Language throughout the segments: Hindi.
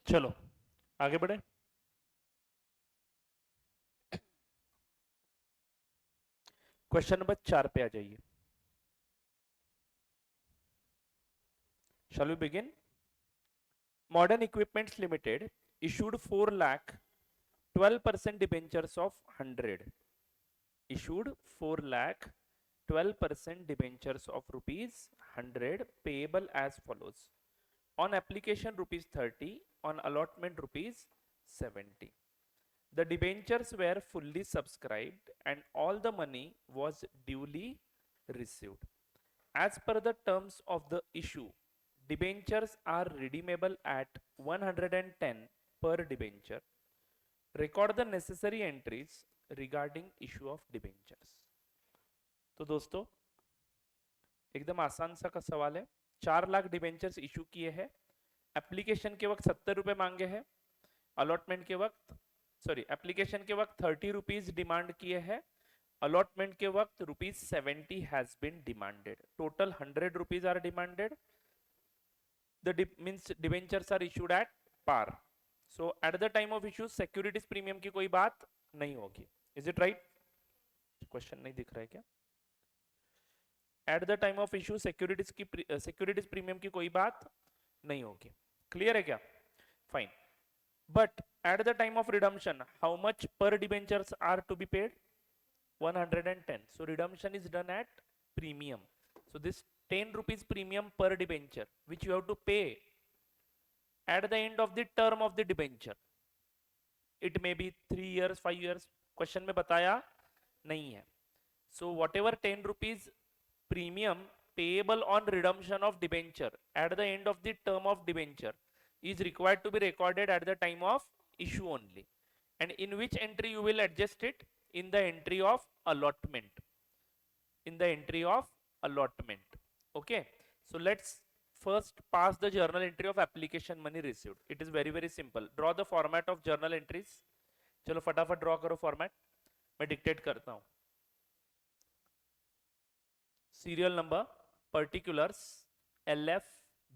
चलो आगे बढ़े। क्वेश्चन नंबर 4 पे आ जाइए। Shall we begin? Modern Equipments Limited issued 4 lakh 12% debentures of 100. Issued 4 lakh 12% debentures of rupees 100 payable as follows. On application rupees 30, on allotment rupees 70. The debentures were fully subscribed and all the money was duly received. As per the terms of the issue, debentures are redeemable at 110 per debenture. Record the necessary entries regarding issue of debentures. तो दोस्तों एकदम आसान सा का सवाल है। 4 लाख डिबेंचर्स इशू किए हैं। एप्लीकेशन के वक्त 70 रुपए मांगे हैं। अलॉटमेंट के वक्त एप्लीकेशन के वक्त 30 रुपीज डिमांड किए हैं। अलॉटमेंट के वक्त ₹70 has been demanded. Total 100 rupees are demanded. The means debentures are issued at par. So at the time of issue securities premium की कोई बात नहीं होगी. Is it right? क्वेश्चन नहीं दिख रहा है क्या? At the time of issue securities premium की कोई बात नहीं होगी. Clear है क्या? Fine. But at the time of redemption, how much per debentures are to be paid? 110. So redemption is done at premium. So this 10 rupees premium per debenture which you have to pay at the end of the term of the debenture. It may be 3 years, 5 years. Question में बताया नहीं है. So whatever 10 rupees premium payable on redemption of debenture at the end of the term of debenture is required to be recorded at the time of issue only. And in which entry you will adjust it? In the entry of allotment. In the entry of allotment. Okay. So let's first pass the journal entry of application money received. It is very simple. Draw the format of journal entries. चलो फटाफट ड्रॉ करो फॉर्मेट. मैं डिक्टेट करता हूं. Serial number, particulars, LF,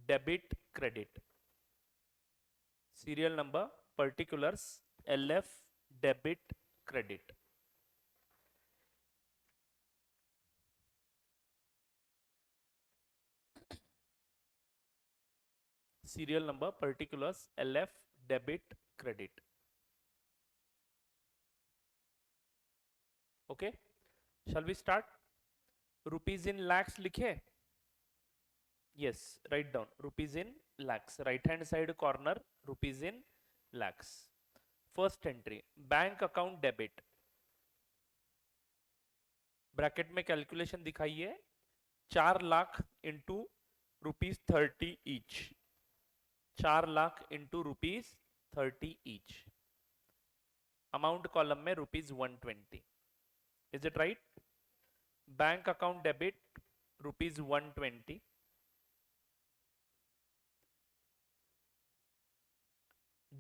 debit, credit. Serial number, particulars, LF, debit, credit. serial number, particulars, LF, debit, credit. Okay, shall we start? Rupees in lakhs लिखे? Yes, write down rupees in lakhs. Right hand side corner rupees in lakhs. First entry, bank account debit. Bracket में कैलकुलेशन दिखाइए. 4 lakh into ₹30 each. 4 lakh into ₹30 each. Amount column में ₹120. Is it right? Bank account debit ₹120.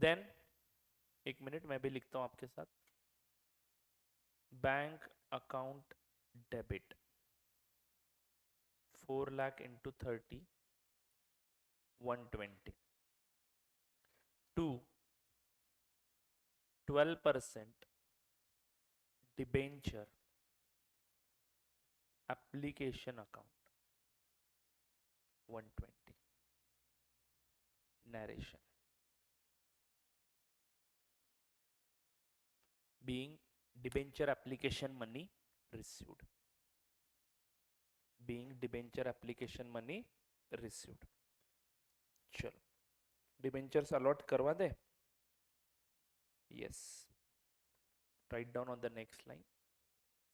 Then एक मिनट मैं भी लिखता हूं आपके साथ. Bank account debit 4 lakh into 30 120 to 12% debenture application account 120. Narration. Being debenture application money received. Being debenture application money received. चलो debentures allot करवा दे. Yes. Write down on the next line.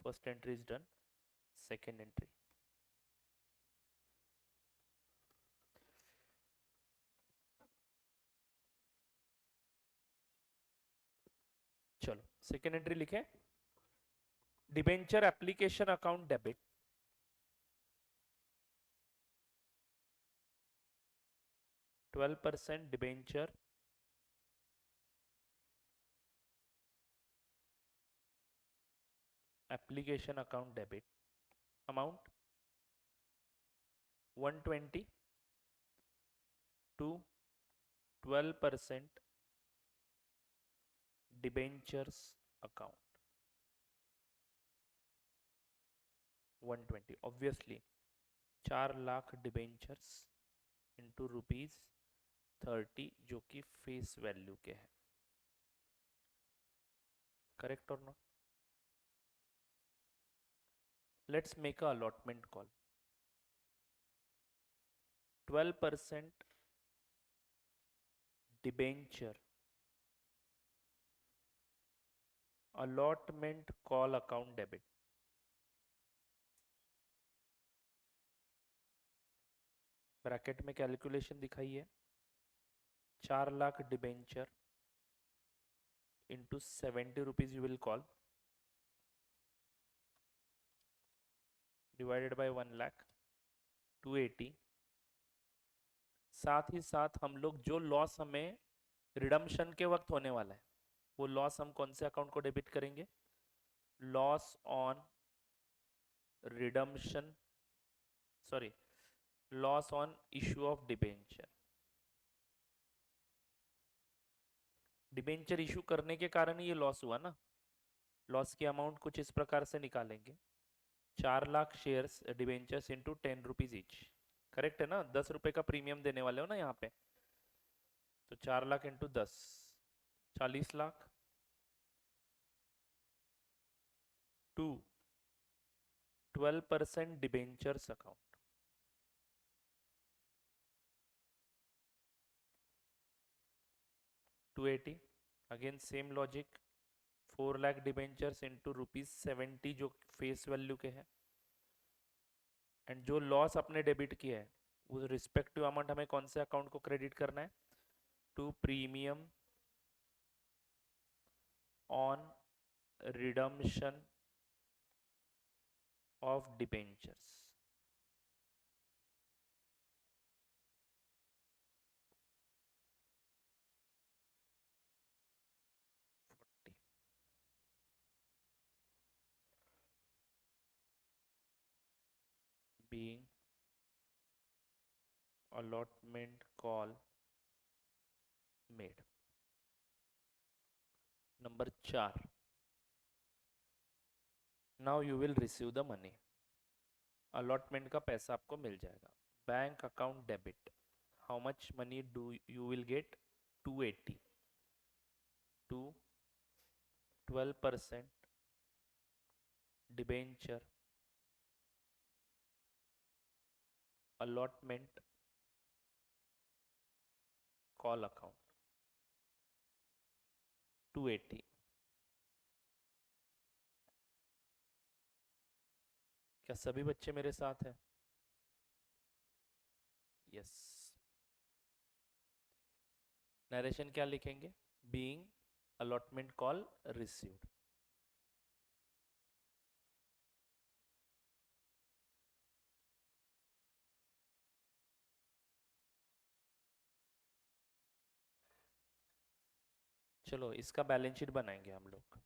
First entry is done. Second entry. चलो सेकेंड एंट्री लिखे. Debenture application account debit 12% debenture application account debit amount 120 to 12% debentures account 120 obviously 4 lakh debentures into ₹30 जो कि फेस वैल्यू के हैं, करेक्ट और not? Let's make a allotment call 12% debenture allotment call account debit. Bracket में कैलकुलेशन दिखाई है, 4 lakh debenture into ₹70 you will call divided by 1 lakh 280। साथ ही साथ हम लोग जो लॉस हमें रिडम्पशन के वक्त होने वाला है वो लॉस हम कौन से अकाउंट को डेबिट करेंगे? Loss on redemption, sorry, loss on issue of debenture. Debenture issue करने के कारण ही ये लॉस हुआ ना। लॉस की अमाउंट कुछ इस प्रकार से निकालेंगे, 4 lakh shares debentures into ₹10 each, correct है ना? ₹10 का प्रीमियम देने वाले हो ना यहाँ पे, तो 4 lakh into 10 40 lakh to 12% debentures account 280। Again same logic, 4 lakh debentures into ₹70 जो फेस वैल्यू के हैं, एंड जो लॉस अपने डेबिट किया है वो रिस्पेक्टिव अमाउंट हमें कौन से अकाउंट को क्रेडिट करना है? To premium on redemption of debentures. being allotment call made। Number 4, now you will receive the money, allotment का पैसा आपको मिल जाएगा। Bank account debit, how much money do you will get? 280 to 12% debenture allotment call account 280। क्या सभी बच्चे मेरे साथ हैं? यस। नरेशन क्या लिखेंगे? Being allotment call received. चलो इसका बैलेंस शीट बनाएंगे हम लोग।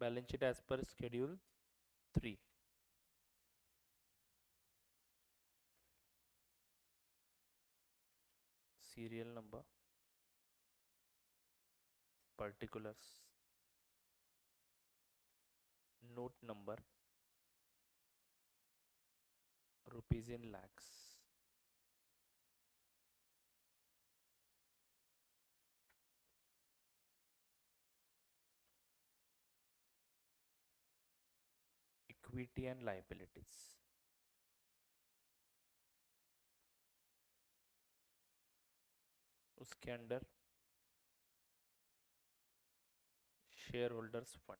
Balance sheet as per schedule 3। Serial number, particulars, note number, rupees in lakhs, equity and liabilities, उसके अंदर share holders fund,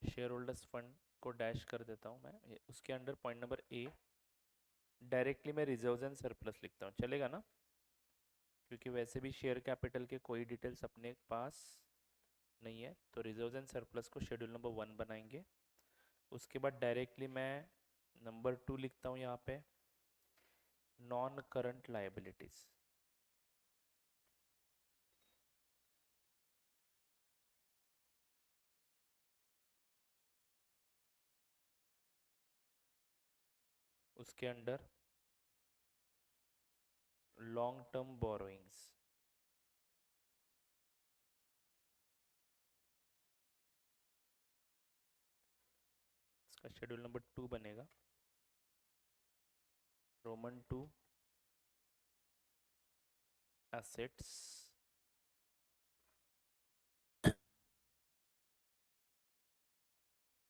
share holders fund को डैश कर देता हूँ मैं। उसके under point number A directly मैं रिजर्व्स एंड सरप्लस लिखता हूँ, चलेगा ना? क्योंकि वैसे भी शेयर कैपिटल के कोई डिटेल्स अपने पास नहीं है, तो रिजर्व्स एंड सरप्लस को शेड्यूल नंबर 1 बनाएंगे। उसके बाद डायरेक्टली मैं नंबर 2 लिखता हूँ यहाँ पे, नॉन करंट लाइबिलिटीज। उसके अंडर लॉन्ग टर्म बोरोइंग्स, इसका शेड्यूल नंबर 2 बनेगा, रोमन 2 एसेट्स,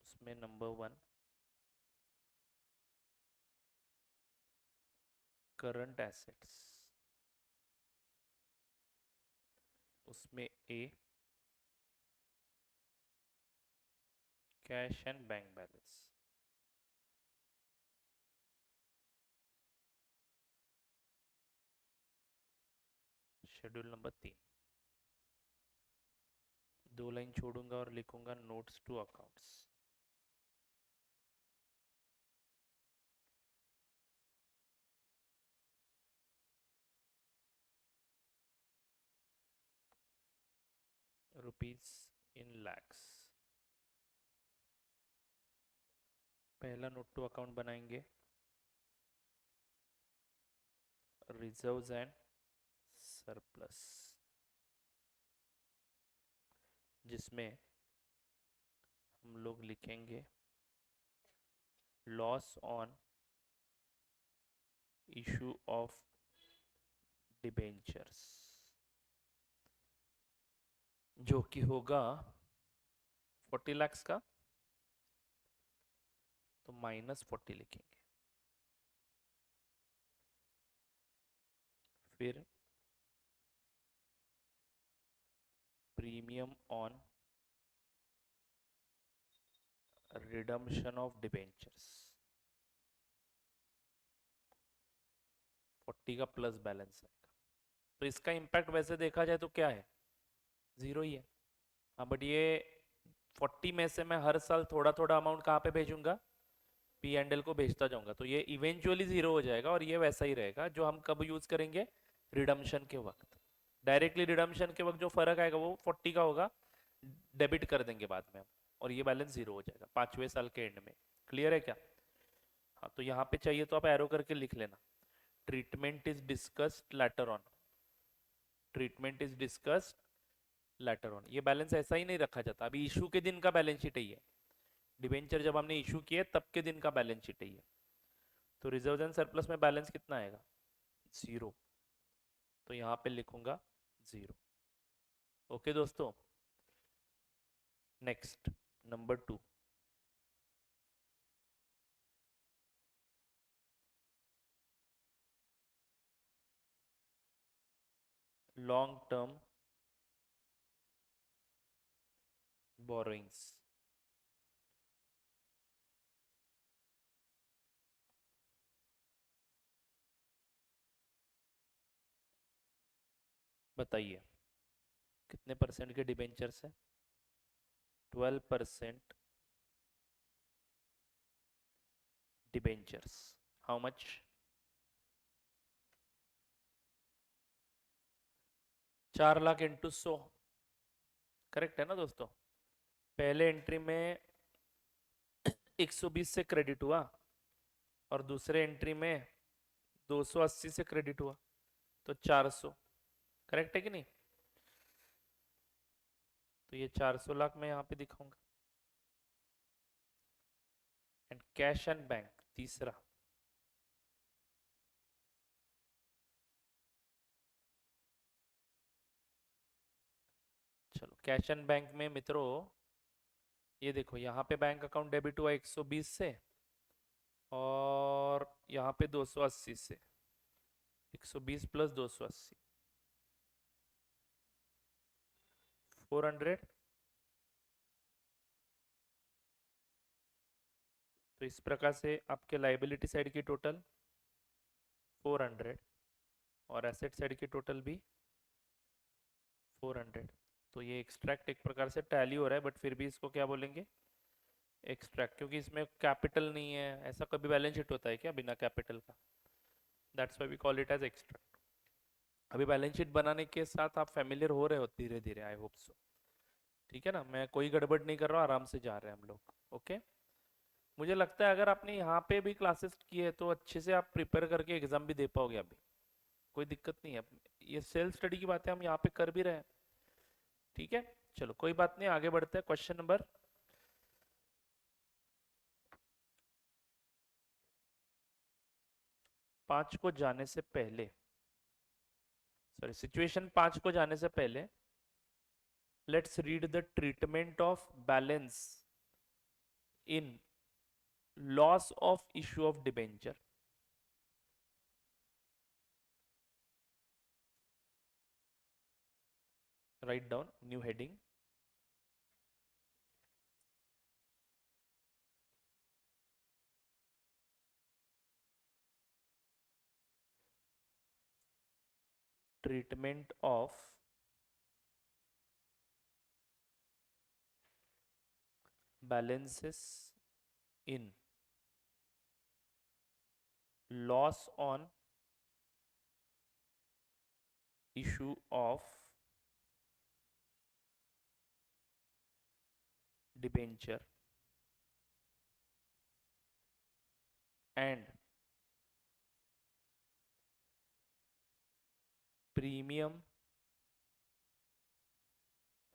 उसमें नंबर 1 करंट एसेट्स, उसमें A cash and bank balance. Schedule number 3, 2 line छोड़ूंगा और लिखूंगा notes to accounts. Rupees in lakhs. पहला नोट टू अकाउंट बनाएंगे रिजर्व्स एंड सरप्लस, जिसमें हम लोग लिखेंगे loss on issue of debentures, जो कि होगा 40 लाख का, तो -40 लिखेंगे। फिर premium on redemption of debentures, 40 का प्लस बैलेंस आएगा। तो इसका इम्पैक्ट वैसे देखा जाए तो क्या है, 0 ही है। हाँ, बट ये 40 में से मैं हर साल थोड़ा थोड़ा अमाउंट कहाँ पे भेजूंगा, पी एंड एल को भेजता जाऊंगा, तो ये इवेंचुअली 0 हो जाएगा। और ये वैसा ही रहेगा जो हम कब यूज करेंगे, रिडम्पशन के वक्त। डायरेक्टली रिडम्पशन के वक्त जो फर्क आएगा वो 40 का होगा, डेबिट कर देंगे बाद में हम, और ये बैलेंस 0 हो जाएगा 5वें साल के एंड में। क्लियर है क्या? हाँ, तो यहाँ पे चाहिए तो आप एरो करके लिख लेना, treatment is discussed later on, treatment is discussed later on. ये बैलेंस ऐसा ही नहीं रखा जाता, अभी इशू के दिन का बैलेंस शीट ही है, डिबेंचर जब हमने इशू किए तब के दिन का बैलेंस शीट ही है। तो रिजर्व एंड सरप्लस में बैलेंस कितना आएगा, 0, तो यहाँ पे लिखूंगा 0। ओके दोस्तों, next number 2, long term borrowings. बताइए कितने परसेंट के डिबेंचर्स है, 12% debentures, how much, 4 lakh into 100, correct है ना दोस्तों? पहले एंट्री में 120 से क्रेडिट हुआ और दूसरे एंट्री में 280 से क्रेडिट हुआ, तो 400, करेक्ट है कि नहीं? तो ये 400 लाख मैं यहाँ पे दिखाऊंगा। एंड कैश एंड बैंक तीसरा, चलो कैश एंड बैंक में मित्रों ये देखो, यहाँ पे बैंक अकाउंट डेबिट हुआ 120 से और यहाँ पे 280 से, 120 प्लस 280, 400। तो इस प्रकार से आपके लाइबिलिटी साइड की टोटल 400 और एसेट साइड की टोटल भी 400। तो ये एक्सट्रैक्ट एक प्रकार से टैली हो रहा है, बट फिर भी इसको क्या बोलेंगे, एक्सट्रैक्ट, क्योंकि इसमें कैपिटल नहीं है। ऐसा कभी बैलेंस शीट होता है क्या बिना कैपिटल का? That's why we call it as extract. अभी बैलेंस शीट बनाने के साथ आप फैमिलियर हो रहे हो धीरे धीरे, आई होप सो। ठीक है ना, मैं कोई गड़बड़ नहीं कर रहा हूँ, आराम से जा रहे हैं हम लोग। ओके, मुझे लगता है अगर आपने यहाँ पे भी क्लासेस किए तो अच्छे से आप प्रिपेयर करके एग्जाम भी दे पाओगे अभी, कोई दिक्कत नहीं है। ये सेल्फ स्टडी की बातें हम यहाँ पे कर भी रहे हैं, ठीक है। चलो कोई बात नहीं, आगे बढ़ते हैं। क्वेश्चन नंबर 5 को जाने से पहले, सॉरी सिचुएशन 5 को जाने से पहले, let's read the treatment of balance in loss of issue of debenture. Write down new heading, treatment of balances in loss on issue of debenture and premium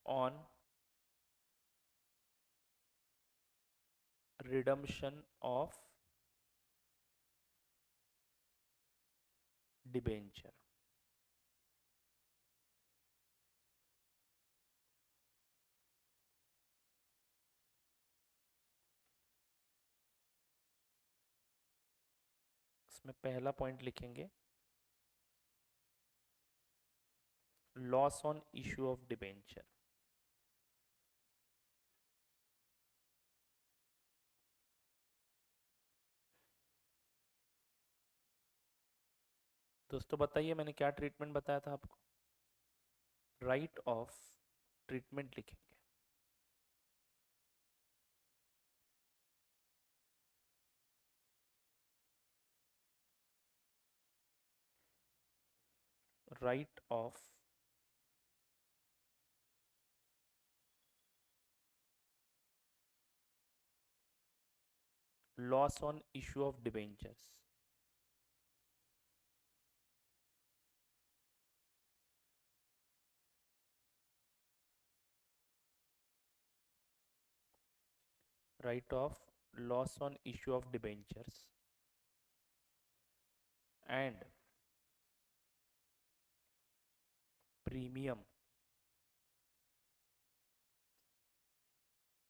on redemption of debenture। इसमें पहला पॉइंट लिखेंगे loss on issue of debenture. दोस्तों बताइए मैंने क्या ट्रीटमेंट बताया था आपको? राइट ऑफ ट्रीटमेंट लिखेंगे। Right of loss on issue of debentures. Right of loss on issue of debentures and premium,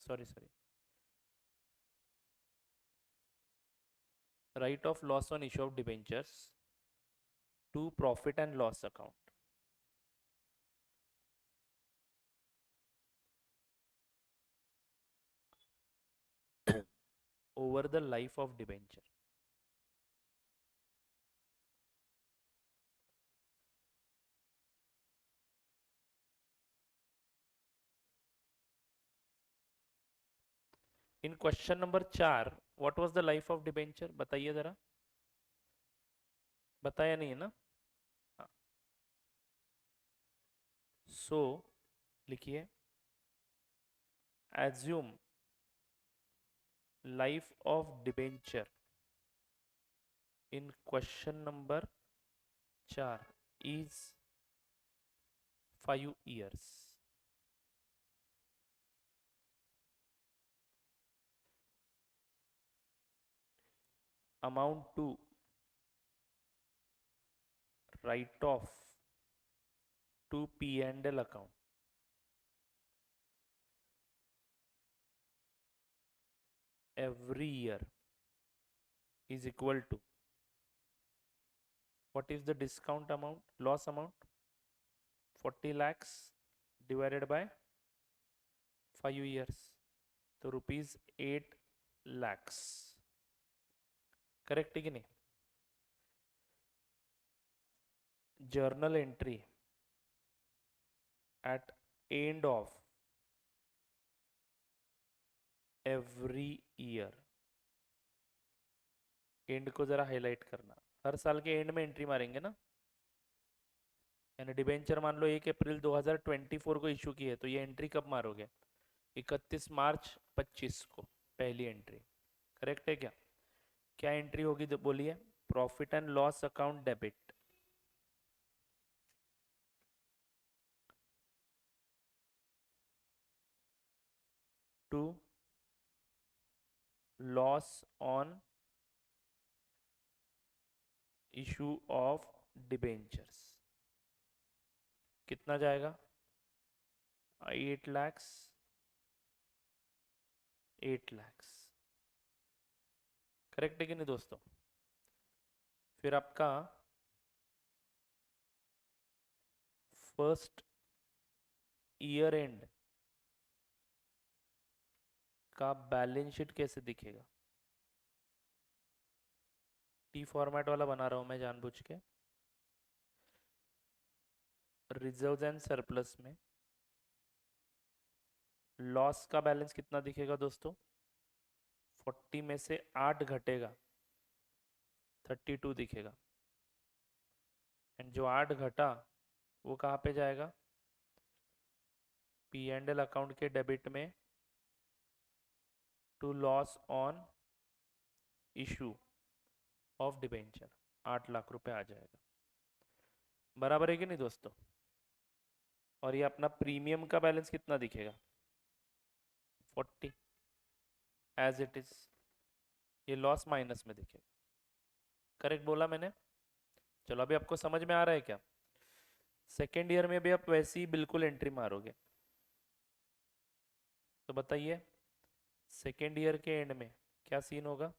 sorry, right of loss on issue of debentures to profit and loss account over the life of debenture। In question number 4 what was the life of debenture बताइए जरा, बताया नहीं है ना? सो लिखिए assume life of debenture in question number 4 is 5 years। amount to write off to P&L account every year is equal to, what is the discount amount, loss amount? 40 lakhs divided by 5 years, तो रुपीज 8 lakhs। करेक्ट है कि नहीं? Journal entry at end of every year, and को जरा हाईलाइट करना, हर साल के एंड में एंट्री मारेंगे ना। यानी डिबेंचर मान लो 1 अप्रैल 2024 को इशू की है, तो ये एंट्री कब मारोगे? 31 मार्च 25 को पहली एंट्री। करेक्ट है क्या? क्या एंट्री होगी तो बोलिए? Profit and loss account debit, to loss on issue of debentures, कितना जाएगा? 8 lakhs, 8 lakhs। करेक्ट है कि नहीं दोस्तों? फिर आपका फर्स्ट ईयर एंड का बैलेंस शीट कैसे दिखेगा? टी फॉर्मेट वाला बना रहा हूं मैं जानबूझ के। रिजर्व्स एंड सरप्लस में लॉस का बैलेंस कितना दिखेगा दोस्तों? 40 में से 8 घटेगा, 32 दिखेगा। एंड जो 8 घटा वो कहाँ पे जाएगा? पी एंड एल अकाउंट के डेबिट में, to loss on issue of debenture, 8 lakh रुपए आ जाएगा। बराबर है कि नहीं दोस्तों? और ये अपना प्रीमियम का बैलेंस कितना दिखेगा? 40 एज इट इज, ये लॉस माइनस में दिखेगा। करेक्ट बोला मैंने? चलो अभी आपको समझ में आ रहा है क्या? सेकेंड ईयर में भी आप वैसी ही बिल्कुल एंट्री मारोगे। तो बताइए सेकेंड ईयर के एंड में क्या सीन होगा?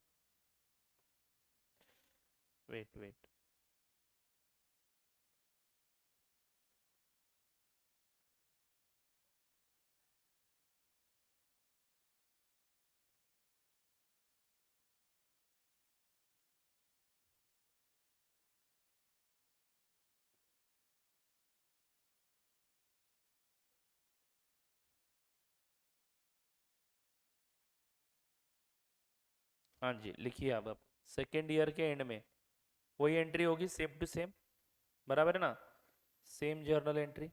वेट वेट, हाँ जी लिखिए अब सेकेंड ईयर के एंड में वही एंट्री होगी सेम टू सेम, बराबर है ना? Same journal entry.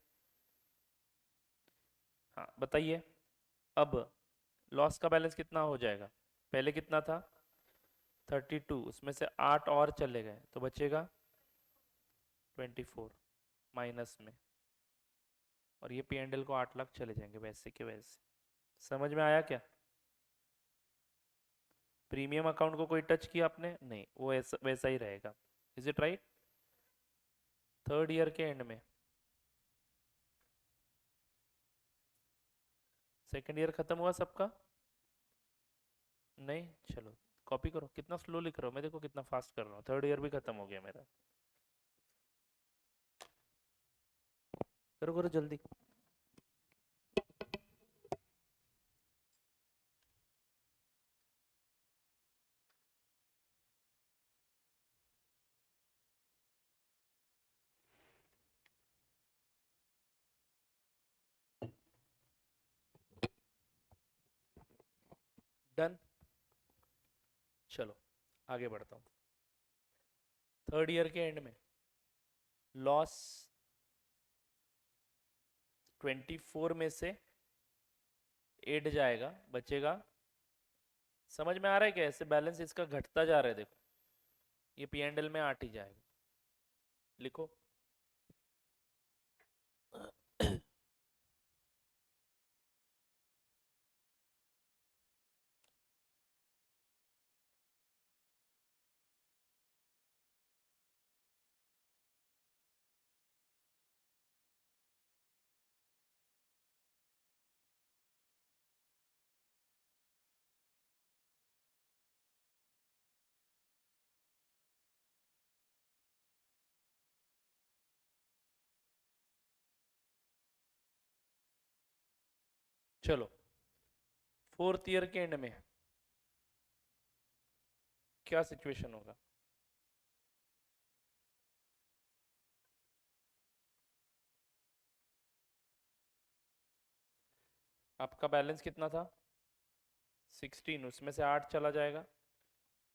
हाँ बताइए अब लॉस का बैलेंस कितना हो जाएगा? पहले कितना था? 32, उसमें से 8 और चले गए तो बचेगा 24 माइनस में, और ये पी एंड एल को 8 लाख चले जाएंगे वैसे के वैसे। समझ में आया क्या? प्रीमियम अकाउंट को कोई टच किया आपने? नहीं, वो ऐसा वैसा ही रहेगा। Is it right? Third year के एंड में, सेकेंड ईयर खत्म हुआ सबका? नहीं, चलो कॉपी करो, कितना स्लो लिख रहा हूँ मैं, देखो कितना फास्ट कर रहा हूँ। थर्ड ईयर भी खत्म हो गया मेरा, करो करो जल्दी। डन, चलो आगे बढ़ता हूँ। थर्ड ईयर के एंड में लॉस 24 में से 8 जाएगा, बचेगा। समझ में आ रहा है क्या? ऐसे बैलेंस इसका घटता जा रहा है, देखो ये पी एंड एल में 8 ही जाएगा। लिखो चलो फोर्थ ईयर के एंड में क्या सिचुएशन होगा? आपका बैलेंस कितना था? 16, उसमें से 8 चला जाएगा,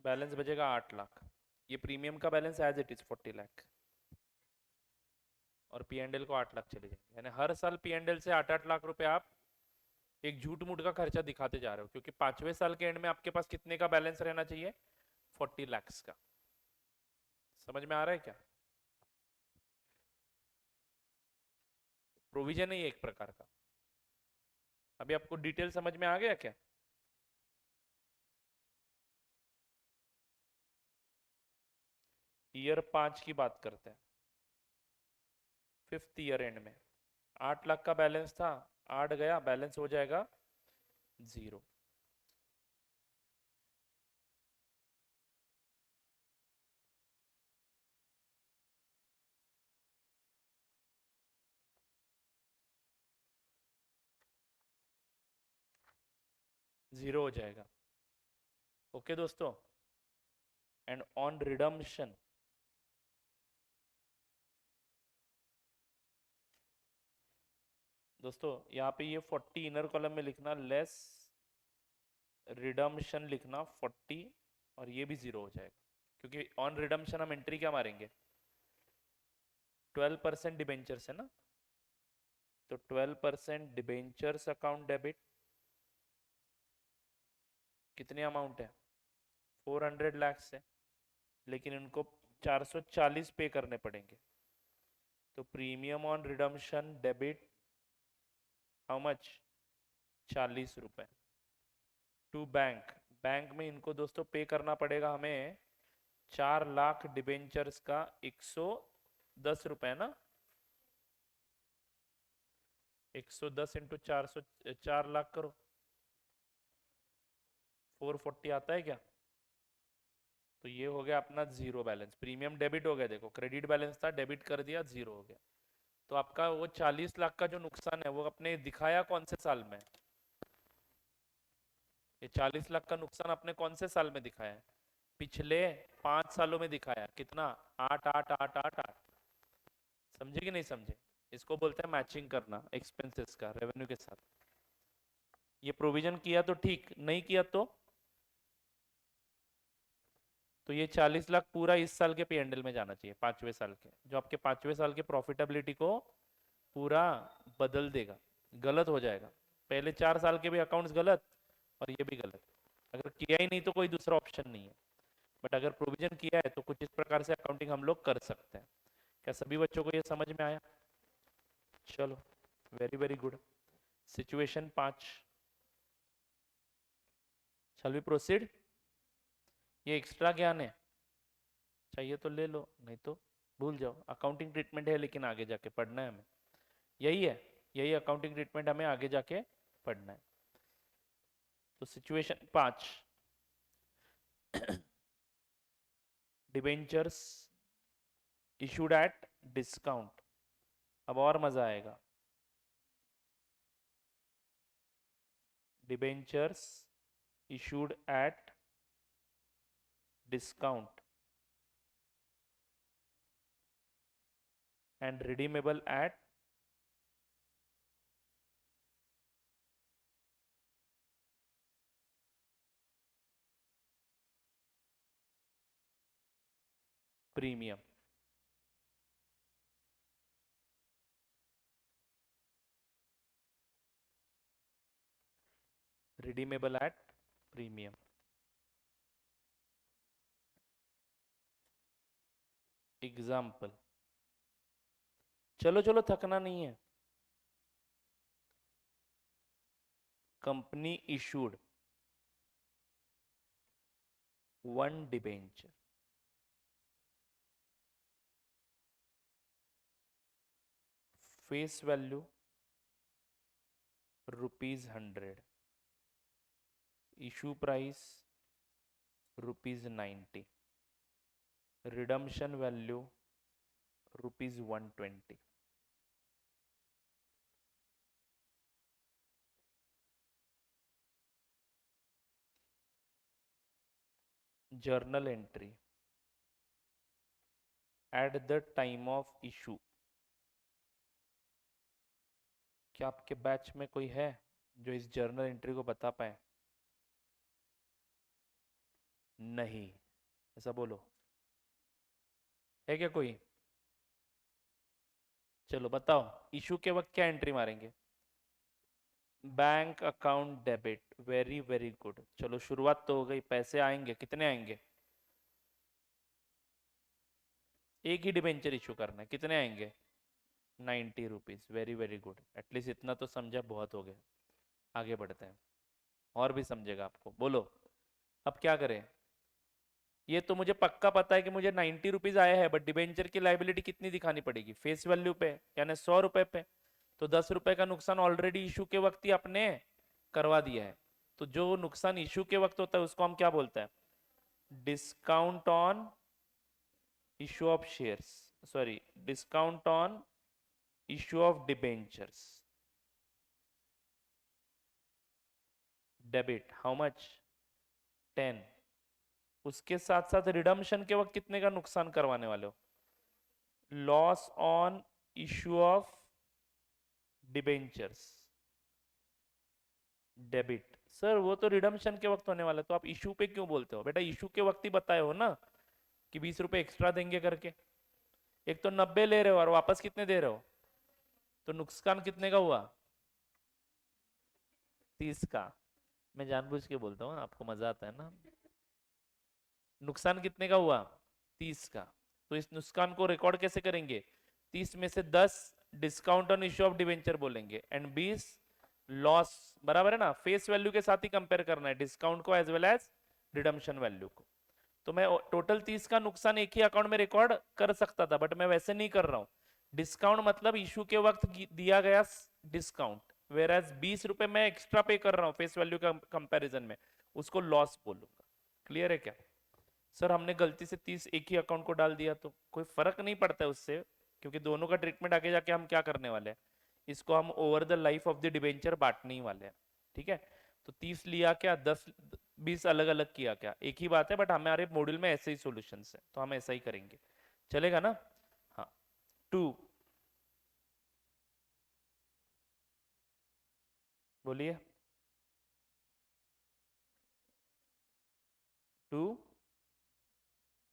बैलेंस बचेगा 8 लाख। ये प्रीमियम का balance as it is 40 lakh, और पी एंड एल को 8 लाख चले जाएंगे। यानी हर साल पी एंड एल से 8-8 लाख रुपए आप एक झूठ मूठ का खर्चा दिखाते जा रहे हो, क्योंकि 5वें साल के एंड में आपके पास कितने का बैलेंस रहना चाहिए? 40 lakhs का। समझ में आ रहा है क्या? प्रोविजन है ये एक प्रकार का। अभी आपको डिटेल समझ में आ गया क्या? ईयर 5 की बात करते हैं, 5th ईयर एंड में 8 लाख का बैलेंस था, 8 गया, बैलेंस हो जाएगा 0। जीरो हो जाएगा। ओके दोस्तों। एंड ऑन रिडम्पशन, दोस्तों यहाँ पे ये 40 इनर कॉलम में लिखना, लेस रिडम्पशन लिखना 40, और ये भी 0 हो जाएगा, क्योंकि ऑन रिडम्पशन हम एंट्री क्या मारेंगे? 12% डिबेंचर्स है ना, तो 12% डिबेंचर्स अकाउंट डेबिट। कितने अमाउंट है? 400 lakhs है, लेकिन इनको 440 पे करने पड़ेंगे। तो premium on redemption debit how much? 40 रुपए टू बैंक। बैंक में इनको दोस्तों पे करना पड़ेगा हमें 4 लाख डिबेंचर्स का 110 रुपए, है ना? 110 इंटू 400, 4 लाख करो, 440 आता है क्या? तो ये हो गया अपना जीरो बैलेंस, प्रीमियम डेबिट हो गया। देखो क्रेडिट बैलेंस था, डेबिट कर दिया, जीरो हो गया। तो आपका वो 40 लाख का जो नुकसान है वो अपने दिखाया कौन से साल में? ये 40 लाख का नुकसान अपने कौन से साल में दिखाया है? पिछले 5 सालों में दिखाया। कितना? 8 8 8 8 8। समझे कि नहीं समझे? इसको बोलते हैं मैचिंग करना एक्सपेंसेस का रेवेन्यू के साथ। ये प्रोविजन किया तो ठीक, नहीं किया तो ये 40 लाख पूरा इस साल के पीएनएल में जाना चाहिए, 5वें साल के, जो आपके 5वें साल के प्रॉफिटेबिलिटी को पूरा बदल देगा। गलत हो जाएगा, पहले 4 साल के भी अकाउंट्स गलत और ये भी गलत। अगर किया ही नहीं तो कोई दूसरा ऑप्शन नहीं है, बट अगर प्रोविजन किया है तो कुछ इस प्रकार से अकाउंटिंग हम लोग कर सकते हैं। क्या सभी बच्चों को ये समझ में आया? चलो, very very good. Situation 5, shall we proceed? ये एक्स्ट्रा ज्ञान है, चाहिए तो ले लो, नहीं तो भूल जाओ। अकाउंटिंग ट्रीटमेंट है, लेकिन आगे जाके पढ़ना है हमें। यही है, यही अकाउंटिंग ट्रीटमेंट हमें आगे जाके पढ़ना है। तो situation 5, debentures issued at discount. अब और मजा आएगा। Debentures issued at discount and redeemable at premium. Redeemable at premium. Example, चलो चलो थकना नहीं है। Company issued 1 debenture, face value ₹100, issue price ₹90, redemption value ₹120। Journal entry at the time of issue. क्या आपके बैच में कोई है जो इस जर्नल एंट्री को बता पाए? नहीं, ऐसा बोलो। है क्या कोई? चलो बताओ, इशू के वक्त क्या एंट्री मारेंगे? Bank account debit, very very good. चलो शुरुआत तो हो गई, पैसे आएंगे, कितने आएंगे? एक ही डिबेंचर इशू करना है, कितने आएंगे? 90 rupees, very very good. At least इतना तो समझा, बहुत हो गया। आगे बढ़ते हैं, और भी समझेगा आपको, बोलो अब क्या करें। ये तो मुझे पक्का पता है कि मुझे 90 रुपीज आया है, बट डिबेंचर की लाइबिलिटी कितनी दिखानी पड़ेगी? फेस वैल्यू पे, यानी 100 रुपए पे। तो 10 रुपए का नुकसान ऑलरेडी इशू के वक्त ही आपने करवा दिया है। तो जो नुकसान इशू के वक्त होता है उसको हम क्या बोलते हैं? Discount on issue of shares, sorry, discount on issue of debentures. Debit how much? 10। उसके साथ साथ रिडम्पशन के वक्त कितने का नुकसान करवाने वाले हो? Loss on issue of debentures, debit. Sir वो तो रिडम्पशन के वक्त होने वाला है, तो आप इशू पे क्यों बोलते हो? बेटा इशू के वक्त ही बताए हो ना कि 20 रुपए एक्स्ट्रा देंगे करके। एक तो 90 ले रहे हो और वापस कितने दे रहे हो, तो नुकसान कितने का हुआ? 30 का। मैं जानबूझ के बोलता हूँ, आपको मजा आता है ना। नुकसान कितने का हुआ? 30 का। तो इस नुकसान को रिकॉर्ड कैसे करेंगे? 30 में से 10 discount on issue of debenture बोलेंगे, एंड 20 लॉस। बराबर है ना? फेस वैल्यू के साथ ही कंपेयर करना है डिस्काउंट को as well as redemption value को। तो मैं टोटल 30 का नुकसान एक ही अकाउंट में रिकॉर्ड कर सकता था, बट मैं वैसे नहीं कर रहा हूं। डिस्काउंट मतलब इशू के वक्त दिया गया डिस्काउंट, वेर एज 20 रुपए मैं एक्स्ट्रा पे कर रहा हूं फेस वैल्यू का कंपेरिजन में, उसको लॉस बोलूंगा। क्लियर है क्या? सर हमने गलती से 30 एक ही अकाउंट को डाल दिया तो कोई फर्क नहीं पड़ता है उससे, क्योंकि दोनों का ट्रीटमेंट आगे जाके हम क्या करने वाले हैं, इसको हम over the life of the debenture बांटने ही वाले हैं। ठीक है? तो 30 लिया क्या, 10 20 अलग अलग किया क्या, एक ही बात है, बट हमारे मॉड्यूल में ऐसे ही सॉल्यूशंस है, तो हम ऐसा ही करेंगे। चलेगा ना? हाँ। 2, बोलिए। 2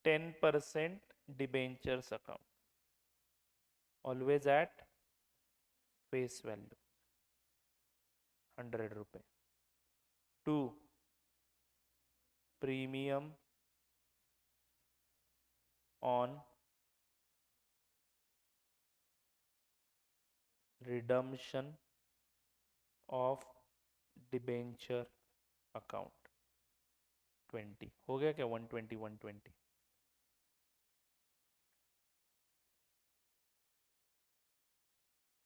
10% debentures account, always at face value 100 रुपए। 2 premium on redemption of debenture account 20। हो गया क्या? 120 120।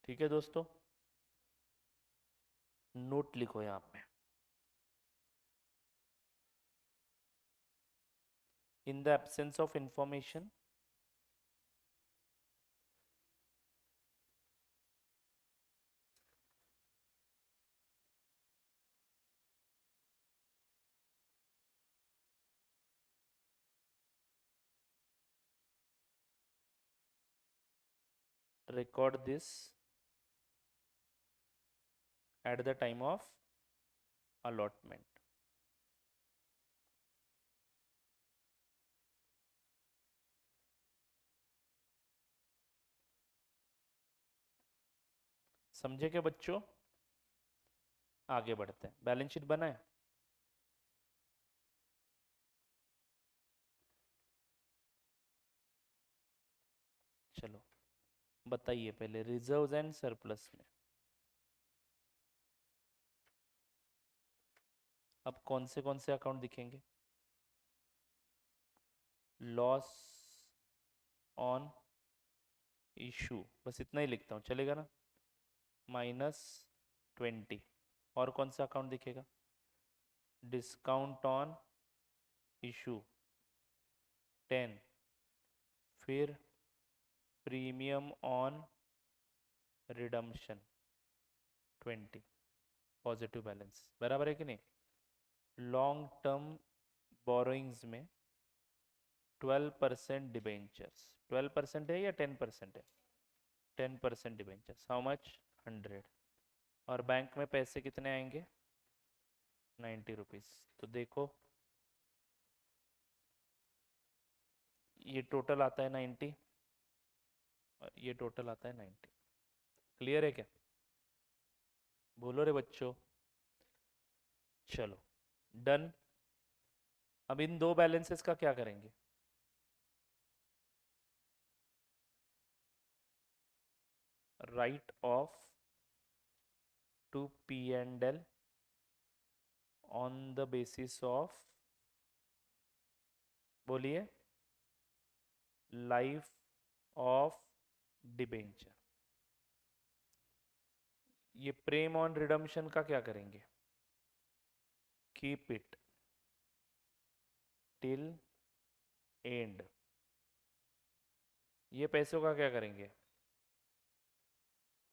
ठीक है दोस्तों, नोट लिखो यहाँ पे। In the absence of information, record this at the time of allotment। समझे क्या बच्चों? आगे बढ़ते हैं, बैलेंस शीट बनाए। चलो बताइए पहले रिजर्व्स एंड सरप्लस में अब कौन से अकाउंट दिखेंगे? लॉस ऑन इशू, बस इतना ही लिखता हूँ, चलेगा ना? -20। और कौन सा अकाउंट दिखेगा? डिस्काउंट ऑन इशू 10, फिर premium on redemption 20, positive balance. बराबर है कि नहीं? लॉन्ग टर्म बोरोइंग्स में 12% डिबेंचर्स, 12% है या 10% है? 10% डिबेंचर्स, हाउ मच? 100। और बैंक में पैसे कितने आएंगे? 90 रुपीज। तो देखो ये टोटल आता है 90 और ये टोटल आता है 90। क्लियर है क्या? बोलो रे बच्चों। चलो डन। अब इन दो बैलेंसेस का क्या करेंगे? Write off to P and L on the basis of, बोलिए, लाइफ ऑफ डिबेंचर। ये प्रेम ऑन रिडम्पशन का क्या करेंगे? Keep it till end. ये पैसों का क्या करेंगे?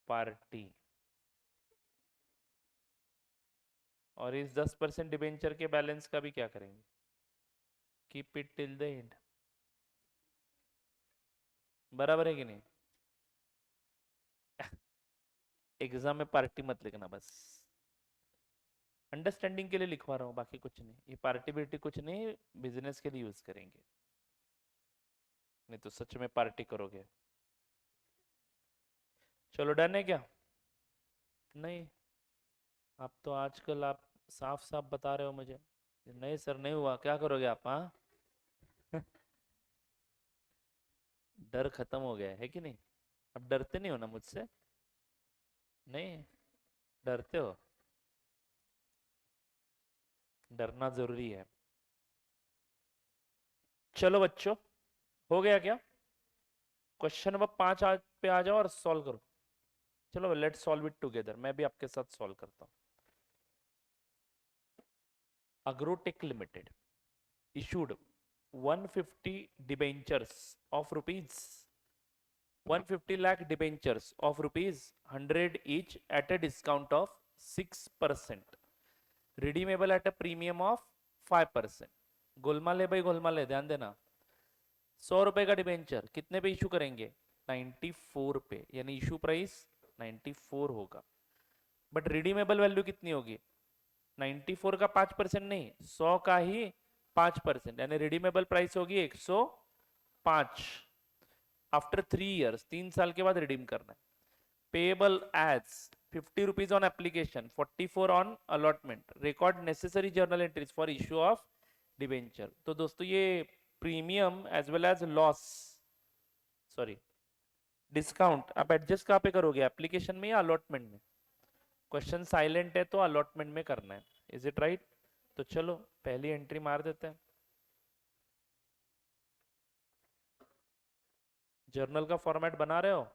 पार्टी। और इस 10% डिबेंचर के बैलेंस का भी क्या करेंगे? Keep it till the and. बराबर है कि नहीं? एग्जाम में पार्टी मत लिखना, बस अंडरस्टैंडिंग के लिए लिखवा रहा हूँ, बाकी कुछ नहीं। ये पार्टी बिर्टी कुछ नहीं, बिजनेस के लिए यूज करेंगे, नहीं तो सच में पार्टी करोगे। चलो डन है क्या? नहीं, आप तो आजकल आप साफ साफ बता रहे हो मुझे, नहीं सर नहीं हुआ, क्या करोगे आप? हाँ डर खत्म हो गया है कि नहीं? अब डरते नहीं हो ना मुझसे? नहीं डरते हो? डरना जरूरी है। चलो बच्चों, हो गया क्या? क्वेश्चन नंबर 5 पे आ जाओ और सॉल्व करो। चलो लेट्स सॉल्व इट टुगेदर, मैं भी आपके साथ सॉल्व करता हूँ। Agrotech limited issued 150 debentures of rupees 150 lakh debentures of rupees 100 each at a discount of 6%, redeemable at a premium of 5%। Golmaal है भाई, गोलमाल है, ध्यान देना। 100 रुपए का डिबेंचर कितने पे इशू करेंगे? 94 पे, यानी इशू प्राइस 94 होगा। बट रिडीमेबल वैल्यू कितनी होगी? 94 का 5% नहीं, 100 का ही 5%, यानी रिडीमेबल प्राइस होगी 105। आफ्टर 3 इयर्स, 3 साल के बाद रिडीम करना है। Payable as 50 rupees on application, 44 on allotment, record necessary journal entries for issue of debenture. तो दोस्तों ये premium as well as loss, sorry discount, आप एडजस्ट कहाँ पे करोगे, एप्लीकेशन में या अलॉटमेंट में? क्वेश्चन साइलेंट है तो अलॉटमेंट में करना है, इज इट राइट? तो चलो पहली एंट्री मार देते हैं। जर्नल का फॉर्मेट बना रहे हो?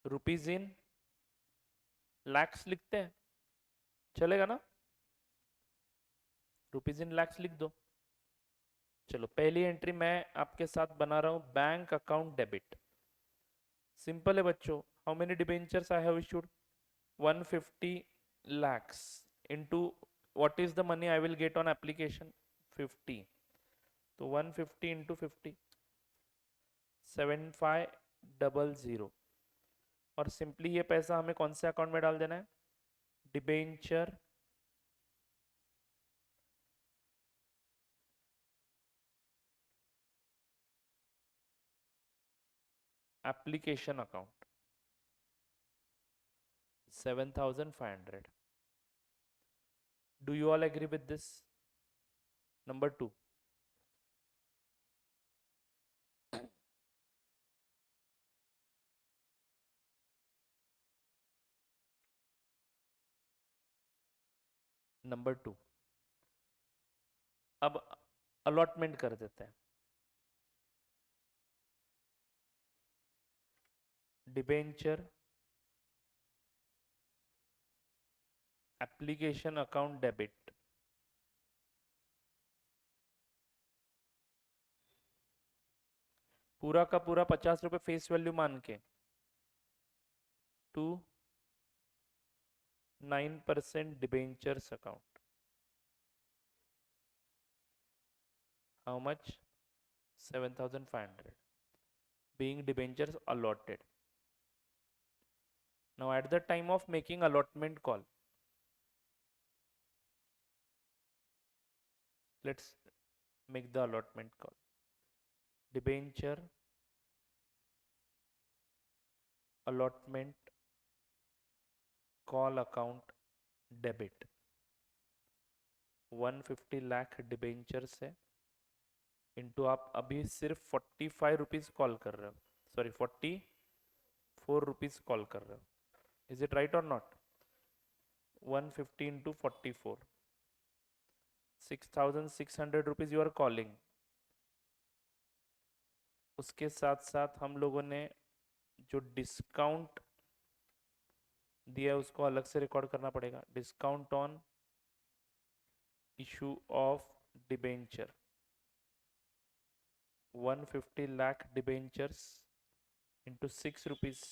रुपीज इन लैक्स लिखते हैं, चलेगा ना? रुपीज इन लैक्स लिख दो। चलो पहली एंट्री मैं आपके साथ बना रहा हूं, बैंक अकाउंट डेबिट। सिंपल है बच्चों, how many debentures I have issued? 150 lakhs into what is the money I will get on application? 50। तो 150 into 50, 7500। और सिंपली ये पैसा हमें कौन से अकाउंट में डाल देना है? Debenture application account 7500। Do you all agree with this? Number 2, number 2, अब अलॉटमेंट कर देते हैं। डिबेंचर एप्लीकेशन अकाउंट डेबिट, पूरा का पूरा 50 रुपए फेस वैल्यू मान के to 9% debentures account. How much? 7500 being debentures allotted. Now at the time of making allotment call, let's make the allotment call. Debenture allotment call account debit 150 lakh debentures है इंटू आप अभी सिर्फ 45 रुपीज कॉल कर रहे हो, सॉरी 44 रुपीज कॉल कर रहे हो. इज इट राइट और not? 150 into 44, 6,600 rupees you are calling. उसके साथ साथ हम लोगों ने जो डिस्काउंट दिया है उसको अलग से रिकॉर्ड करना पड़ेगा. Discount on issue of debenture 150 lakh debentures into 6 rupees.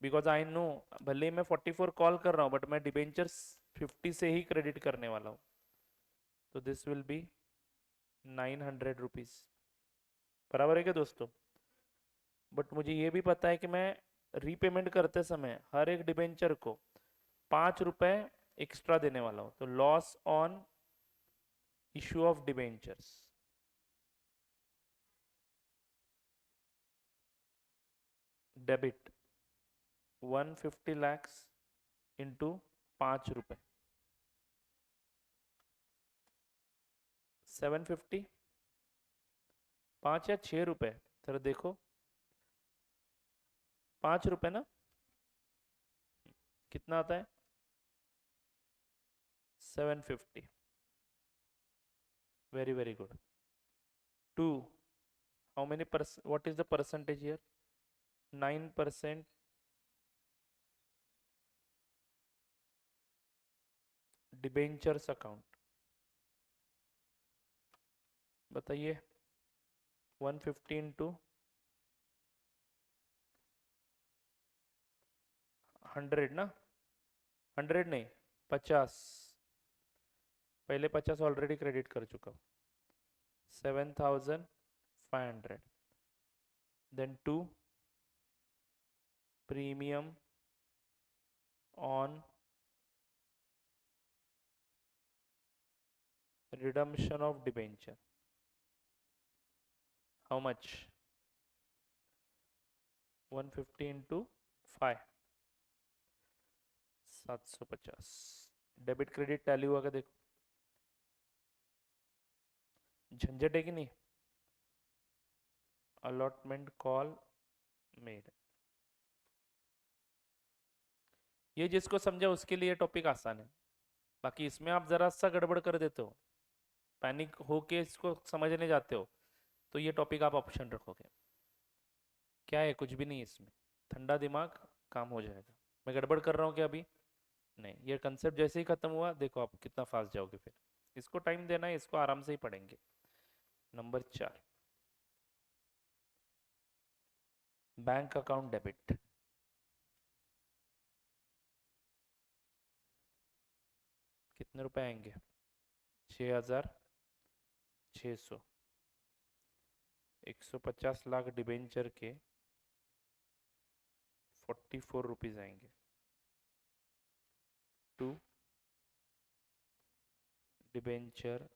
Because I know भले मैं 44 कॉल कर रहा हूँ बट मैं डिबेंचर्स 50 से ही क्रेडिट करने वाला हूँ. तो दिस विल बी 900 रुपीज. बराबर है क्या दोस्तों? बट मुझे ये भी पता है कि मैं रीपेमेंट करते समय हर एक डिबेंचर को 5 रुपए एक्स्ट्रा देने वाला हूँ. तो loss on issue of debentures debit 150 lakhs into 5 रुपए 750, 5 या 6 रुपए. जरा देखो 5 रुपए ना, कितना आता है? 750. Very very good. 2, how many percent, what is the percentage here? 9% debentures account. बताइए 150 इंटू 100 ना, 100 नहीं 50. पहले 50 ऑलरेडी क्रेडिट कर चुका हूँ. 7,500. Then 2 premium on redemption of debenture. How much? 150 into 5, 750. Debit credit tally हुआ का देखो. झंझट है कि नहीं? Allotment call made. ये जिसको समझा उसके लिए टॉपिक आसान है. बाकी इसमें आप जरा सा गड़बड़ कर देते हो, पैनिक होके इसको समझने जाते हो, तो ये टॉपिक आप ऑप्शन रखोगे. क्या है? कुछ भी नहीं इसमें. ठंडा दिमाग, काम हो जाएगा. मैं गड़बड़ कर रहा हूँ क्या अभी? नहीं. ये कंसेप्ट जैसे ही खत्म हुआ देखो आप कितना फास्ट जाओगे. फिर इसको टाइम देना है, इसको आराम से ही पढ़ेंगे. Number 4, bank account debit. कितने रुपए आएंगे? 6,600. 150 लाख डिबेंचर के 44 रुपीज आएंगे. 2 डिबेंचर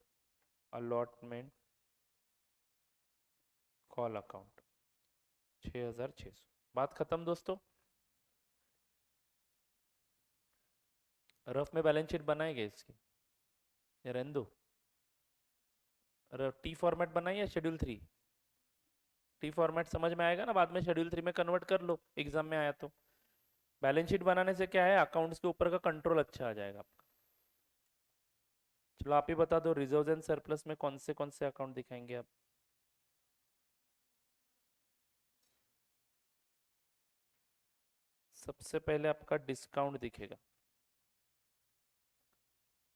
अलॉटमेंट कॉल अकाउंट 6,600. बात खत्म दोस्तों. रफ में बैलेंस शीट बनाएंगे इसकी या रहने दो? टी फॉर्मेट बनाए या शेड्यूल 3? टी फॉर्मेट समझ में आएगा ना, बाद में शेड्यूल 3 में कन्वर्ट कर लो एग्जाम में आया तो. बैलेंस शीट बनाने से क्या है, अकाउंट्स के ऊपर का कंट्रोल अच्छा आ जाएगा आपका. चलो आप ही बता दो, रिजर्व एंड सरप्लस में कौन से अकाउंट दिखाएंगे आप? सबसे पहले आपका डिस्काउंट दिखेगा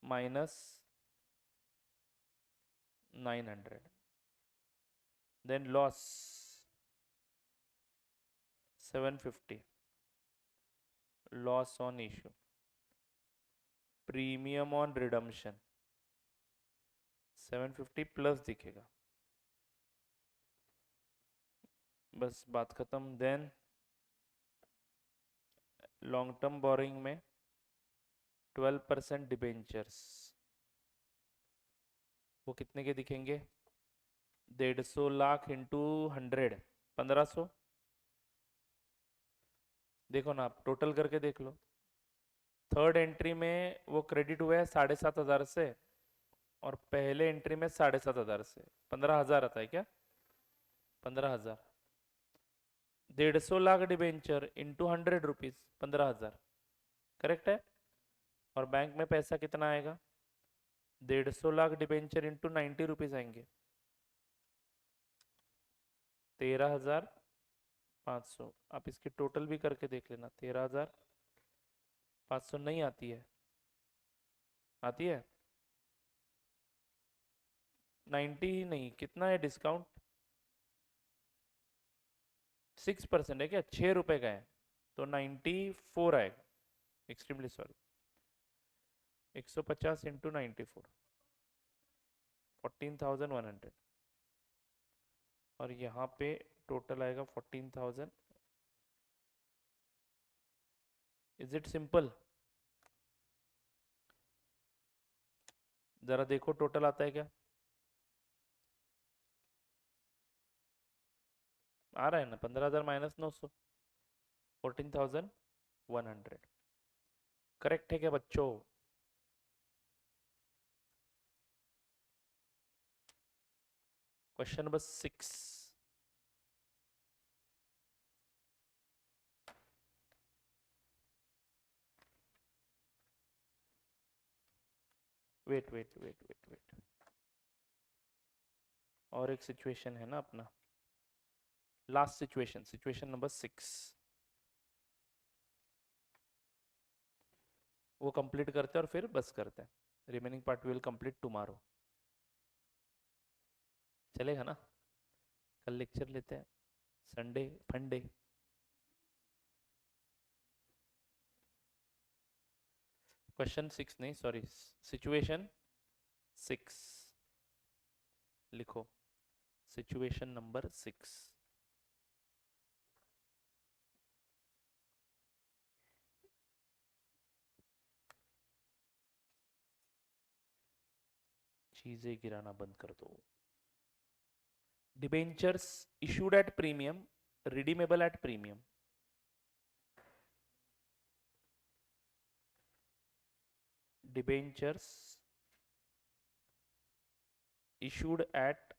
-900. Then loss 750. Loss on issue. Premium on redemption 750 plus दिखेगा. बस बात खत्म. देन लॉन्ग टर्म बोरिंग में 12% डिबेंचर्स, वो कितने के दिखेंगे? 150 लाख इंटू 100, 1500. देखो ना, आप टोटल करके देख लो। थर्ड एंट्री में वो क्रेडिट हुआ है 7,500 से, और पहले एंट्री में 7,500 से 15,000 आता है क्या? 15,000। 150 lakh debenture into 100 rupees, 15,000। Correct है। और बैंक में पैसा कितना आएगा? 150 लाख डिबेंचर इंटू 90 रुपीज आएंगे, 13,500। आप इसकी टोटल भी करके देख लेना। 13,500 नहीं आती है? आती है? 90 ही नहीं, कितना है डिस्काउंट? 6% है क्या? 6 रुपए का है, तो 94 आएगा। Extremely sorry. 150 इंटू 94, 14,100। और यहाँ पे टोटल आएगा 14,000। Is it simple? जरा देखो टोटल आता है क्या? आ रहा है ना? 15,000 माइनस 900, 14,100। करेक्ट है क्या बच्चों? Question number 6। Wait wait wait wait wait, और एक सिचुएशन है ना अपना, लास्ट सिचुएशन, सिचुएशन नंबर 6। वो कंप्लीट करते हैं और फिर बस करते हैं। Remaining part will complete tomorrow. चलेगा ना? कल लेक्चर लेते हैं, संडे फंडे। क्वेश्चन 6 नहीं, सॉरी, सिचुएशन 6 लिखो। Situation number 6। चीजें गिराना बंद कर दो। Debentures issued at premium, redeemable at premium. Debentures issued at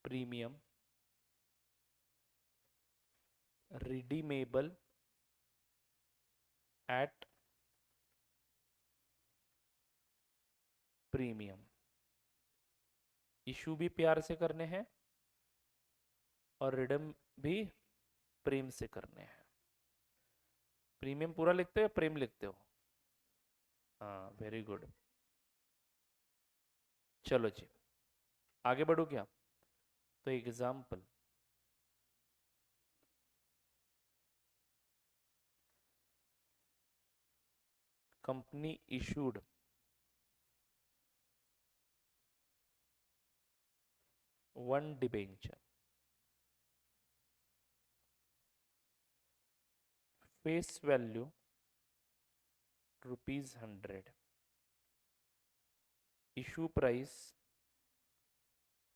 premium, redeemable at premium. Issue भी प्यार से करने हैं और रिडम भी प्रेम से करने हैं। प्रीमियम पूरा लिखते हो या प्रेम लिखते हो? हाँ, वेरी गुड। चलो जी, आगे बढ़ो क्या? तो example, company issued one debenture, face value ₹100, issue price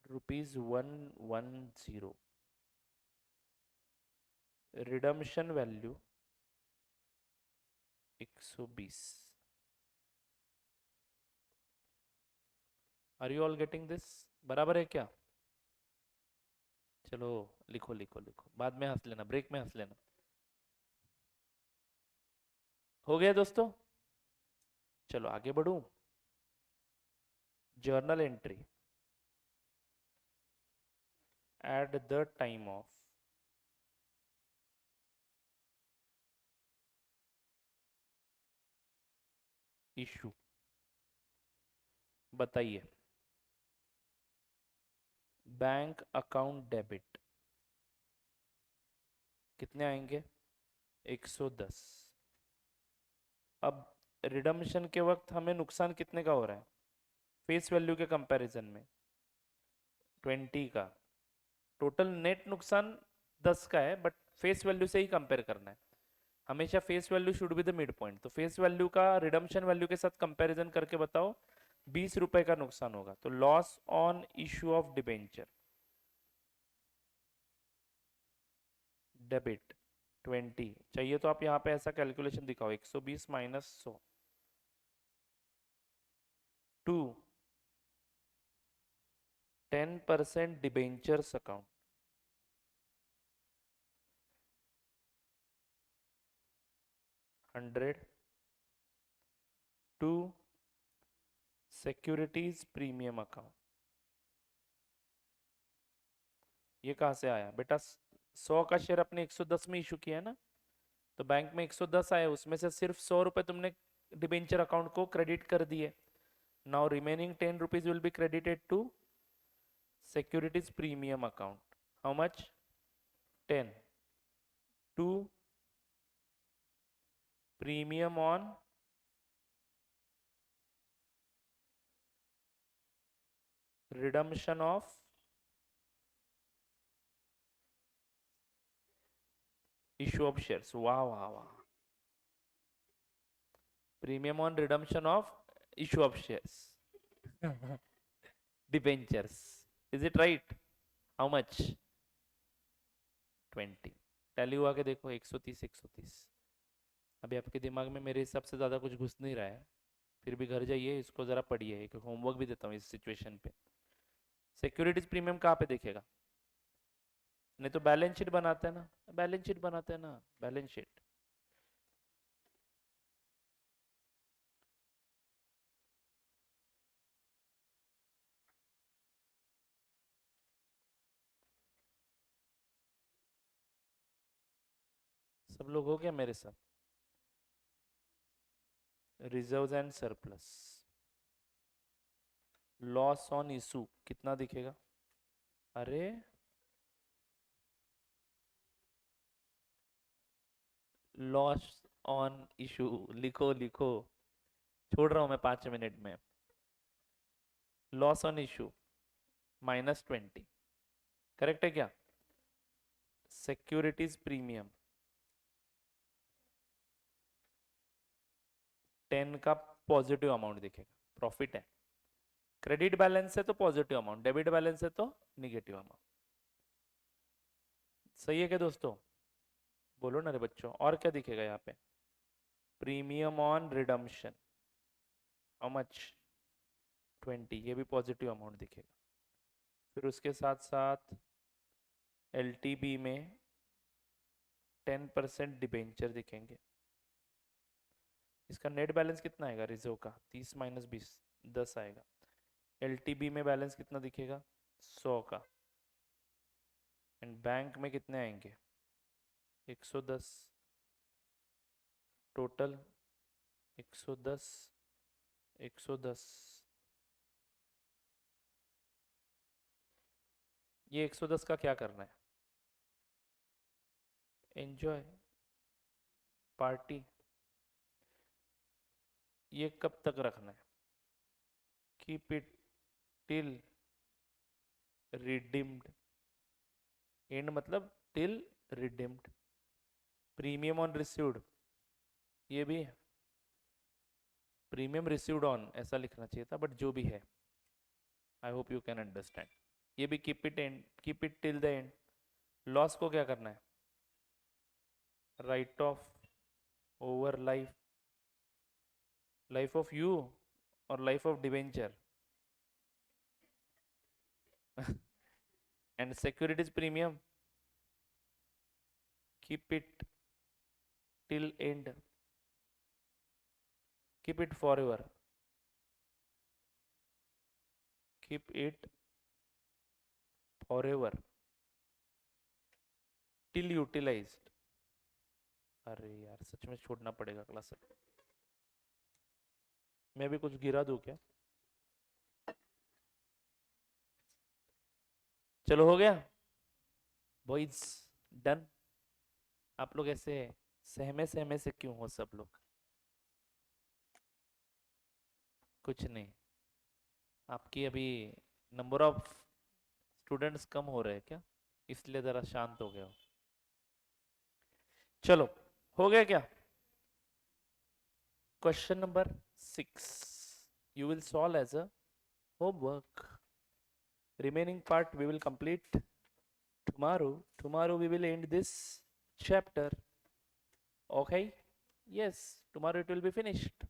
₹110, redemption value 120। Are you all getting this? बराबर है क्या? चलो लिखो लिखो लिखो, बाद में हंस लेना, ब्रेक में हंस लेना। हो गया दोस्तों? चलो आगे बढ़ूं। Journal entry, at the time of issue, बताइए। बैंक अकाउंट डेबिट कितने आएंगे? 110। अब रिडम्शन के वक्त हमें नुकसान कितने का हो रहा है फेस वैल्यू के कंपैरिजन में? 20 का। टोटल नेट नुकसान 10 का है, बट फेस वैल्यू से ही कंपेयर करना है। हमेशा face value should be the mid point. तो फेस वैल्यू का रिडम्शन वैल्यू के साथ कंपैरिजन करके बताओ, 20 रुपए का नुकसान होगा। तो loss on issue of debenture, debit 20 चाहिए तो आप यहाँ पे ऐसा कैलकुलेशन दिखाओ 120 minus 100 to 10% debentures account 100 to securities premium account. ये कहाँ से आया बेटा? 100 का शेयर अपने 110 में इशू किया है ना, तो बैंक में 110 आया, उसमें से सिर्फ 100 रुपए तुमने डिबेंचर अकाउंट को क्रेडिट कर दिए। Now remaining 10 rupees will be credited to securities premium account. How much? 10 to premium on redemption of issue of shares। वाह वाह वाह, premium on redemption of issue of shares debentures. Is it right? How much? 20। Tally हुआ के देखो 130 130। अभी आपके दिमाग में मेरे हिसाब से ज़्यादा कुछ घुस नहीं रहा है, फिर भी घर जाइए इसको ज़रा पढ़िए, एक होमवर्क भी देता हूँ इस सिचुएशन पे। सिक्योरिटीज प्रीमियम कहाँ पे देखेगा? नहीं तो बैलेंस शीट बनाते हैं ना, बैलेंस शीट बनाते हैं ना, बैलेंस शीट। सब लोग हो गया मेरे साथ? Reserves and surplus, loss on issue कितना दिखेगा? अरे लॉस ऑन इशू लिखो लिखो, छोड़ रहा हूं मैं 5 मिनट में। लॉस ऑन इशू -20, करेक्ट है क्या? सिक्योरिटीज प्रीमियम 10 का पॉजिटिव अमाउंट दिखेगा, प्रॉफिट है। क्रेडिट बैलेंस है तो पॉजिटिव अमाउंट, डेबिट बैलेंस है तो निगेटिव अमाउंट। सही है क्या दोस्तों? बोलो ना रे बच्चों, और क्या दिखेगा यहाँ पे? Premium on redemption, how much? 20, ये भी पॉजिटिव अमाउंट दिखेगा। फिर उसके साथ साथ एलटीबी में 10% डिबेंचर दिखेंगे। इसका नेट बैलेंस कितना आएगा रिजर्व का? 30 माइनस 20 10 आएगा। एलटीबी में बैलेंस कितना दिखेगा? 100 का। एंड बैंक में कितने आएंगे? 110। टोटल 110 110। ये 110 का क्या करना है? Enjoy party. ये कब तक रखना है? Keep it till redeemed. And मतलब till redeemed. Premium on received, ये भी प्रीमियम रिसीव्ड ऑन ऐसा लिखना चाहिए था, बट जो भी है, I hope you can understand. ये भी keep it and, keep it till the end. Loss को क्या करना है? Right off over life, life of you और life of debenture. And securities premium keep it till end, keep it for ever, keep it for ever till utilised. अरे यार सच में छोड़ना पड़ेगा क्लास। मैं भी कुछ गिरा दूं क्या? चलो हो गया बॉयज, डन। आप लोग ऐसे सहमे सहमे से क्यों हो सब लोग? कुछ नहीं, आपकी अभी नंबर ऑफ स्टूडेंट्स कम हो रहे हैं क्या, इसलिए जरा शांत हो गया हो। चलो हो गया क्या? Question number 6 you will solve as a homework. Remaining part we will complete tomorrow. Tomorrow we will end this chapter. Okay, yes, tomorrow it will be finished.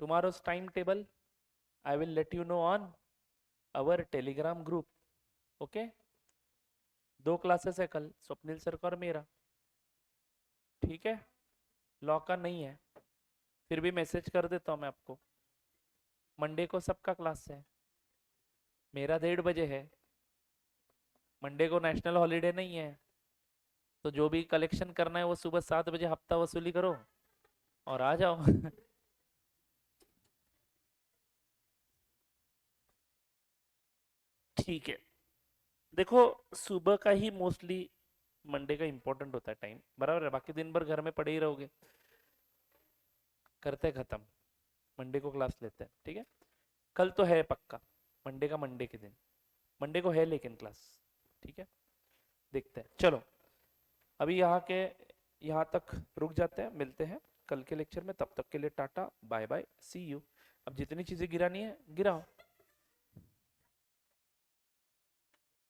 Tomorrow's timetable I will let you know on our telegram group. Okay, 2 classes है कल, स्वप्निल सर का और मेरा, ठीक है। लॉ का नहीं है, फिर भी मैसेज कर देता हूँ मैं आपको। मंडे को सबका क्लास है, मेरा 1:30 बजे है। मंडे को नेशनल हॉलीडे नहीं है, तो जो भी कलेक्शन करना है वो सुबह 7 बजे हफ्ता वसूली करो और आ जाओ। ठीक है, देखो सुबह का ही मोस्टली मंडे का इंपॉर्टेंट होता है टाइम, बराबर है। बाकी दिन भर घर में पड़े ही रहोगे, करते खत्म, मंडे को क्लास लेते हैं, ठीक है। कल तो है पक्का, मंडे का मंडे के दिन, मंडे को है लेकिन क्लास, ठीक है। देखते हैं, चलो अभी यहाँ तक रुक जाते हैं, मिलते हैं कल के लेक्चर में। तब तक के लिए tata bye bye see you. अब जितनी चीजें गिरानी है गिराओ।